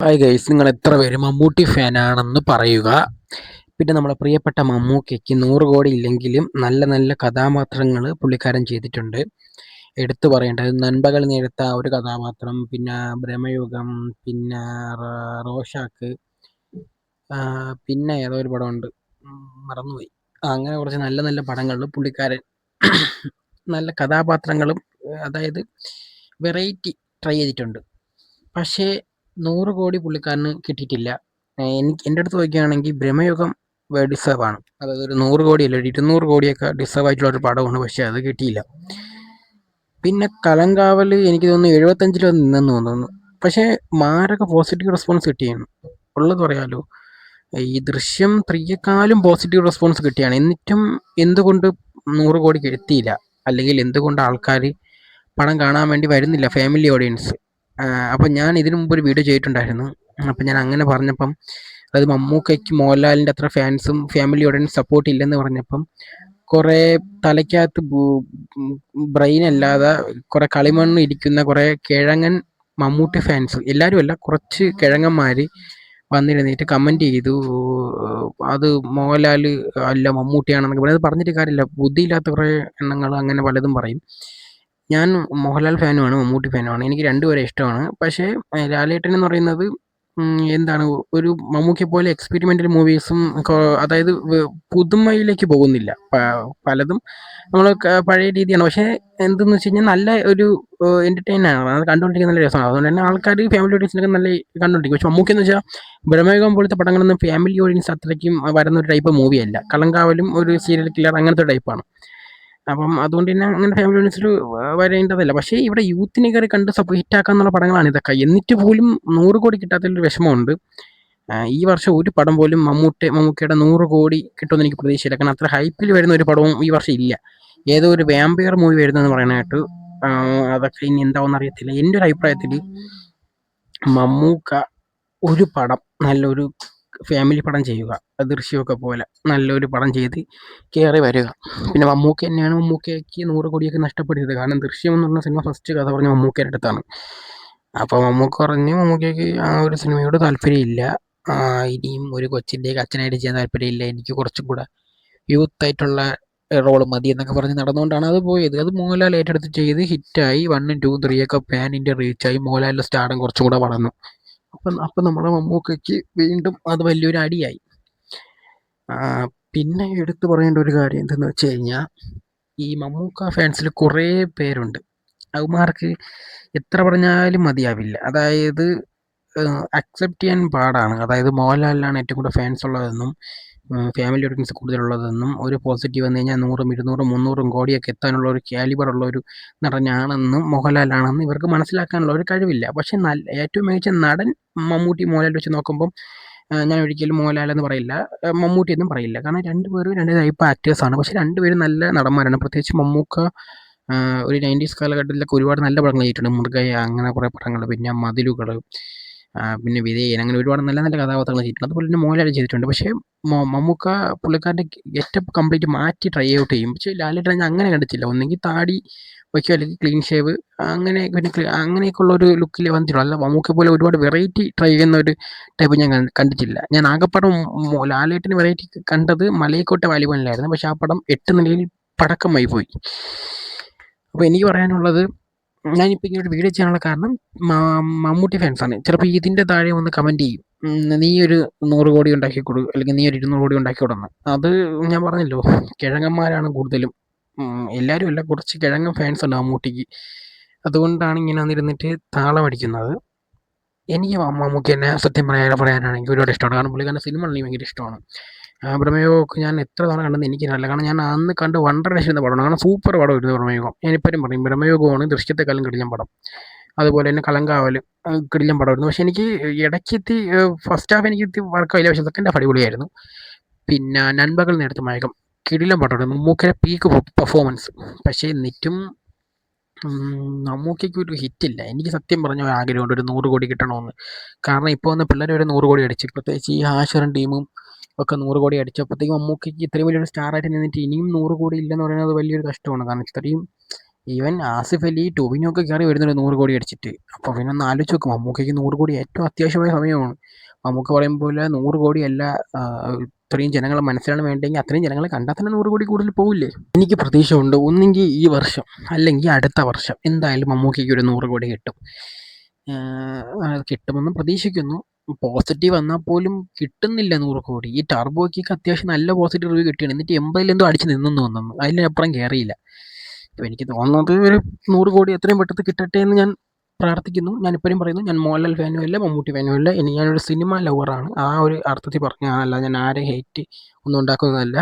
Hi guys, നിങ്ങൾ എത്ര പേര് മമ്മൂട്ടി ഫാനാണെന്ന് പറയുക. പിന്നെ നമ്മുടെ പ്രിയപ്പെട്ട മമ്മൂക്കയ്ക്ക് 100 കോടി ഇല്ലെങ്കിലും നല്ല നല്ല കഥാപാത്രങ്ങൾ പുള്ളിക്കാരൻ ചെയ്തിട്ടുണ്ട്. എടുത്തു പറയേണ്ടത് നൻപകൽ നേരത്ത ആ ഒരു കഥാപാത്രം, പിന്നെ ഭ്രമയുഗം, പിന്നെ റോഷാക്ക്, പിന്നെ ഏതോ ഒരു പടമുണ്ട്, മറന്നുപോയി. അങ്ങനെ കുറച്ച് നല്ല നല്ല പടങ്ങളിൽ പുള്ളിക്കാരൻ നല്ല കഥാപാത്രങ്ങളും, അതായത് വെറൈറ്റി ട്രൈ ചെയ്തിട്ടുണ്ട്. പക്ഷേ 100 കോടി പുള്ളിക്കാരന് കിട്ടിയിട്ടില്ല. എൻ്റെ അടുത്ത് നോക്കുകയാണെങ്കിൽ ഭ്രമയുഗം ഡിസേർവ് ആണ്. അതായത് ഒരു 100 കോടിയല്ല, ഒരു 200 കോടിയൊക്കെ ഡിസേർവ് ആയിട്ടുള്ള ഒരു പടമാണ്. പക്ഷേ അത് കിട്ടിയില്ല. പിന്നെ കലങ്കാവൽ എനിക്ക് തോന്നുന്നു 75 നിന്നെന്ന് തോന്നുന്നു. പക്ഷേ മാരക പോസിറ്റീവ് റെസ്പോൺസ് കിട്ടിയാണ്, ഉള്ളത് പറയാലോ. ഈ ദൃശ്യം 3യെക്കാളും പോസിറ്റീവ് റെസ്പോൺസ് കിട്ടിയാണ്. എന്നിട്ടും എന്തുകൊണ്ട് 100 കോടിക്ക് എത്തിയില്ല? അല്ലെങ്കിൽ എന്തുകൊണ്ട് ആൾക്കാർ പടം കാണാൻ വേണ്ടി വരുന്നില്ല, ഫാമിലി ഓഡിയൻസ്? അപ്പം ഞാൻ ഇതിനു മുമ്പ് ഒരു വീഡിയോ ചെയ്തിട്ടുണ്ടായിരുന്നു. അപ്പം ഞാൻ അങ്ങനെ പറഞ്ഞപ്പം, അതായത് മമ്മൂക്കയ്ക്ക് മോഹൻലാലിൻ്റെ അത്ര ഫാൻസും ഫാമിലി ഓഡിയൻസ് സപ്പോർട്ട് ഇല്ലെന്ന് പറഞ്ഞപ്പം കുറേ തലയ്ക്കകത്ത് ബ്രെയിൻ അല്ലാതെ കുറേ കളിമണ്ണ് ഇരിക്കുന്ന കുറേ കിഴങ്ങൻ മമ്മൂട്ടി ഫാൻസ്, എല്ലാവരും അല്ല, കുറച്ച് കിഴങ്ങന്മാർ വന്നിരുന്നിട്ട് കമൻറ്റ് ചെയ്തു, അത് മോഹൻലാൽ അല്ല മമ്മൂട്ടിയാണെന്നൊക്കെ പറയും. അത് പറഞ്ഞിട്ട് കാര്യമില്ല, ബുദ്ധിയില്ലാത്ത കുറേ എണ്ണങ്ങൾ അങ്ങനെ പലതും പറയും. ഞാൻ മോഹൻലാൽ ഫാനുമാണ്, മമ്മൂട്ടി ഫാനുമാണ്. എനിക്ക് രണ്ടുപേരെ ഇഷ്ടമാണ്. പക്ഷേ ലാലേട്ടൻ എന്ന് പറയുന്നത് എന്താണ്, ഒരു മമ്മൂക്കിയെ പോലെ എക്സ്പെരിമെൻ്റൽ മൂവീസും, അതായത് പുതുമയിലേക്ക് പോകുന്നില്ല. പലതും നമ്മൾ പഴയ രീതിയാണ്. പക്ഷേ എന്തെന്ന് വെച്ച് കഴിഞ്ഞാൽ നല്ല ഒരു എൻ്റർടൈനാണ്, അത് കണ്ടുകൊണ്ടിരിക്കുന്ന നല്ല രസമാണ്. അതുകൊണ്ട് തന്നെ ആൾക്കാർ ഫാമിലി ഓഡിയൻസിനൊക്കെ നല്ല കണ്ടുകൊണ്ടിരിക്കും. പക്ഷേ മമ്മൂക്കി എന്ന് വെച്ചാൽ ബ്രഹ്മയുഗം പോലത്തെ പടങ്ങളൊന്നും ഫാമിലി ഓഡിയൻസ് അത്രയ്ക്കും വരുന്ന ഒരു ടൈപ്പ് മൂവിയല്ല. കളങ്കാവലും ഒരു സീരിയൽ കില്ലർ അങ്ങനത്തെ ടൈപ്പാണ്. അപ്പം അതുകൊണ്ട് തന്നെ അങ്ങനെ ഫാമിലി ഓഡിയൻസിൽ വരേണ്ടതല്ല. പക്ഷേ ഇവിടെ യൂത്തിനെ കയറി കണ്ട് ഹിറ്റാക്കാന്നുള്ള പടങ്ങളാണ് ഇതൊക്കെ. എന്നിട്ട് പോലും 100 കോടി കിട്ടാത്തതിലൊരു വിഷമമുണ്ട്. ഈ വർഷം ഒരു പടം പോലും മമ്മൂക്കയുടെ 100 കോടി കിട്ടുമെന്ന് എനിക്ക് പ്രതീക്ഷയില്ല. കാരണം അത്ര ഹൈപ്പിൽ വരുന്ന ഒരു പടവും ഈ വർഷം ഇല്ല. ഏതോ ഒരു വാമ്പയർ മൂവി വരുന്നതെന്ന് പറയാനായിട്ട്, അതൊക്കെ ഇനി എന്താവെന്ന് അറിയത്തില്ല. എൻ്റെ ഒരു അഭിപ്രായത്തിൽ മമ്മൂക്ക ഒരു പടം, നല്ലൊരു ഫാമിലി പടം ചെയ്യുക, ദൃശ്യമൊക്കെ പോലെ നല്ലൊരു പടം ചെയ്ത് കയറി വരിക. പിന്നെ മമ്മൂക്ക തന്നെയാണ് മമ്മൂക്കയ്ക്ക് 100 കോടിയൊക്കെ നഷ്ടപ്പെടുത്തിയത്. കാരണം ദൃശ്യം എന്ന് പറഞ്ഞ സിനിമ ഫസ്റ്റ് കഥ പറഞ്ഞ മമ്മൂക്കയുടെ അടുത്താണ്. അപ്പോൾ മമ്മൂക്ക പറഞ്ഞ് മമ്മൂക്കയ്ക്ക് ആ ഒരു സിനിമയോട് താല്പര്യമില്ല, ഇനിയും ഒരു കൊച്ചിൻ്റെയൊക്കെ അച്ഛനായിട്ട് ചെയ്യാൻ താല്പര്യമില്ല, എനിക്ക് കുറച്ചും കൂടെ യൂത്ത് ആയിട്ടുള്ള റോള് മതി എന്നൊക്കെ പറഞ്ഞ് നടന്നുകൊണ്ടാണ് അത് പോയത്. അത് മോഹൻലാൽ ഏറ്റെടുത്ത് ചെയ്ത് ഹിറ്റായി. 1, 2, 3 ഒക്കെ പാൻ ഇന്ത്യ റീച്ചായി. മോഹൻലാലിൻ്റെ സ്റ്റാർഡം കുറച്ചും കൂടെ വളർന്നു. അപ്പം നമ്മുടെ മമ്മൂക്കയ്ക്ക് വീണ്ടും അത് വലിയൊരു അടിയായി. പിന്നെ എടുത്തു പറയേണ്ട ഒരു കാര്യം എന്തെന്ന് വെച്ച് കഴിഞ്ഞാൽ, ഈ മമ്മൂക്ക ഫാൻസിൽ കുറേ പേരുണ്ട്. അവന്മാർക്ക് എത്ര പറഞ്ഞാലും മതിയാവില്ല. അതായത് അക്സെപ്റ്റ് ചെയ്യാൻ പാടാണ്. അതായത് മോഹൻലാലിനാണ് ഏറ്റവും കൂടുതൽ ഫാൻസ് ഉള്ളതെന്നും ഫാമിലി ഓഡിയൻസ് കൂടുതലുള്ളതെന്നും, ഒരു പോസിറ്റീവ് വന്നു കഴിഞ്ഞാൽ 100, 200, 300 കോടിയൊക്കെ എത്താനുള്ള ഒരു കാലിബർ ഉള്ള ഒരു നടനാണെന്നും മോഹൻലാലാണെന്നും ഇവർക്ക് മനസ്സിലാക്കാനുള്ള ഒരു കഴിവില്ല. പക്ഷേ ഏറ്റവും മികച്ച നടൻ മമ്മൂട്ടി മോഹൻലാൽ വെച്ച് നോക്കുമ്പം ഞാൻ ഒരിക്കലും മോഹൻലാൽ എന്ന് പറയില്ല, മമ്മൂട്ടി എന്നും പറയില്ല. കാരണം രണ്ടുപേരും രണ്ട് ടൈപ്പ് ആക്ടേഴ്സാണ്. പക്ഷേ രണ്ടുപേരും നല്ല നടന്മാരാണ്. പ്രത്യേകിച്ച് മമ്മൂക്ക ഒരു 90s കാലഘട്ടത്തിലൊക്കെ ഒരുപാട് നല്ല പടങ്ങൾ ചെയ്തിട്ടുണ്ട്. മൃഗയ, അങ്ങനെ കുറേ പടങ്ങൾ, പിന്നെ മതിലുകൾ, പിന്നെ വിധേയൻ, അങ്ങനെ ഒരുപാട് നല്ല നല്ല കഥാപാത്രങ്ങൾ ചെയ്തിട്ടുണ്ട്. അതുപോലെ തന്നെ മോഹൻലാൽ ചെയ്തിട്ടുണ്ട്. പക്ഷേ മമ്മൂക്ക പുള്ളിക്കാരൻ്റെ ഗെറ്റപ്പ് കംപ്ലീറ്റ് മാറ്റി ട്രൈ ഔട്ട് ചെയ്യും. പക്ഷേ ലാലേട്ടൻ ഞാൻ അങ്ങനെ കണ്ടിട്ടില്ല. ഒന്നെങ്കിൽ താടി വയ്ക്കുക, അല്ലെങ്കിൽ ക്ലീൻ ഷേവ്, അങ്ങനെ പിന്നെ അങ്ങനെയൊക്കെ ഉള്ള ഒരു ലുക്കിൽ വന്നിട്ടുള്ളൂ. അല്ല മമ്മൂക്ക പോലെ ഒരുപാട് വെറൈറ്റി ട്രൈ ചെയ്യുന്ന ഒരു ടൈപ്പ് ഞാൻ കണ്ടിട്ടില്ല. ഞാൻ ആകെപ്പടം ലാലേട്ടന് വെറൈറ്റി കണ്ടത് മലയക്കോട്ടെ വാലിബനിലായിരുന്നു. പക്ഷേ ആ പടം 8 നിലയിൽ പടക്കമായി പോയി. അപ്പോൾ എനിക്ക് പറയാനുള്ളത്, ഞാനിപ്പോൾ ഇങ്ങനെ ഒരു വീഡിയോ ചെയ്യാനുള്ള കാരണം മമ്മൂട്ടി ഫാൻസാണ്. ചിലപ്പോൾ ഇതിൻ്റെ താഴെ വന്ന് കമൻറ്റ് ചെയ്യും, നീ ഒരു 100 കോടി ഉണ്ടാക്കി കൊടു, അല്ലെങ്കിൽ നീ ഒരു 200 കോടി ഉണ്ടാക്കി കൊടുന്ന്. അത് ഞാൻ പറഞ്ഞല്ലോ, കിഴങ്ങന്മാരാണ് കൂടുതലും. എല്ലാവരും അല്ല, കുറച്ച് കിഴങ്ങൻ ഫാൻസ് ഉണ്ട് മമ്മൂട്ടിക്ക്. അതുകൊണ്ടാണ് ഇങ്ങനെ വന്നിരുന്നിട്ട് താളമടിക്കുന്നത്. എനിക്ക് മമ്മൂക്കി തന്നെ സത്യം പറയാനാണെങ്കിൽ ഒരുപാട് ഇഷ്ടമാണ്. കാരണം പുള്ളിക്കാരൻ്റെ സിനിമ എനിക്ക് ഭയങ്കര ഇഷ്ടമാണ്. പ്രമേയമൊക്കെ ഞാൻ എത്ര തവണ കണ്ടെന്ന് എനിക്കറിയില്ല. കാരണം ഞാൻ അന്ന് കണ്ട് വണ്ടറടിച്ചിരുന്ന പടമാണ്. കാരണം സൂപ്പർ പടമായിരുന്നു പ്രമേയം. ഞാനിപ്പോഴും പറയും, പ്രമേയമാണ് ദൃശ്യത്തെക്കാളും കിടിലൻ പടം. അതുപോലെ തന്നെ കലങ്കാവൽ കിടിലൻ പടമായിരുന്നു. പക്ഷേ എനിക്ക് ഇടയ്ക്കെത്തി ഫസ്റ്റ് ഹാഫ് എനിക്ക് വർക്കായില്ല, പക്ഷേ സെക്കൻഡ് ഹാഫ് അടിപൊളിയായിരുന്നു. പിന്നെ നൻപകൽ നേരത്തെ മയക്കം കിടിലൻ പടമായിരുന്നു. മമ്മൂക്കയുടെ പീക്ക് പെർഫോമൻസ്. പക്ഷേ എന്നിട്ടും മമ്മൂക്കയ്ക്ക് ഒരു ഹിറ്റില്ല. എനിക്ക് സത്യം പറഞ്ഞ ആഗ്രഹമുണ്ട് ഒരു 100 കോടി കിട്ടണമെന്ന്. കാരണം ഇപ്പോൾ വന്ന പിള്ളേർ വരെ 100 കോടി അടിച്ചു. പ്രത്യേകിച്ച് ഈ ഹാഷറും ടീമും ഒക്കെ 100 കോടി അടിച്ചപ്പോഴത്തേക്കും മമ്മൂക്കയ്ക്ക് ഇത്രയും വലിയൊരു സ്റ്റാറായിട്ട് നിന്നിട്ട് ഇനിയും 100 കോടി ഇല്ലെന്ന് പറയുന്നത് വലിയൊരു കഷ്ടമാണ്. കാരണം ഇത്രയും ഈവൻ ആസിഫ് അലി, ടൊവിനോ ഒക്കെ കയറി വരുന്നുണ്ട് 100 കോടി അടിച്ചിട്ട്. അപ്പോൾ പിന്നെ ഒന്ന് ആലോചിച്ച് നോക്കും, മമ്മൂക്കയ്ക്ക് 100 കോടി ഏറ്റവും അത്യാവശ്യമായ സമയമാണ്. മമ്മൂക്ക പറയും പോലെ 100 കോടിയല്ല, ഇത്രയും ജനങ്ങളെ മനസ്സിലാണ് വേണ്ടതെങ്കിൽ അത്രയും ജനങ്ങളെ കണ്ടാൽ തന്നെ 100 കോടി കൂടുതൽ പോവില്ലേ? എനിക്ക് പ്രതീക്ഷ ഉണ്ട്, ഒന്നെങ്കിൽ ഈ വർഷം അല്ലെങ്കിൽ അടുത്ത വർഷം എന്തായാലും മമ്മൂക്കയ്ക്ക് ഒരു 100 കോടി കിട്ടും. കിട്ടുമെന്ന് പ്രതീക്ഷിക്കുന്നു. പോസിറ്റീവ് വന്നാൽ പോലും കിട്ടുന്നില്ല 100 കോടി. ഈ ടർബോയ്ക്ക് അത്യാവശ്യം നല്ല പോസിറ്റീവ് റിവ്യൂ കിട്ടിയാണ്, എന്നിട്ട് 80 എന്തോ അടിച്ച് നിന്നെന്ന് തോന്നുന്നു, അതിലപ്പുറം കയറിയില്ല. അപ്പോൾ എനിക്ക് തോന്നുന്നത് ഒരു 100 കോടി എത്രയും പെട്ടെന്ന് കിട്ടട്ടെ എന്ന് ഞാൻ പ്രാർത്ഥിക്കുന്നു. ഞാനിപ്പോഴും പറയുന്നു, ഞാൻ മോഹൻലാൽ ഫാനും അല്ല, മമ്മൂട്ടി ഫാനും അല്ല, ഞാനൊരു സിനിമ ലവറാണ്. ആ ഒരു അർത്ഥത്തിൽ പറഞ്ഞതാണ്, അല്ലാതെ ഞാൻ ആരെ ഹെയ്റ്റ് ഒന്നും ഉണ്ടാക്കുന്നതല്ല.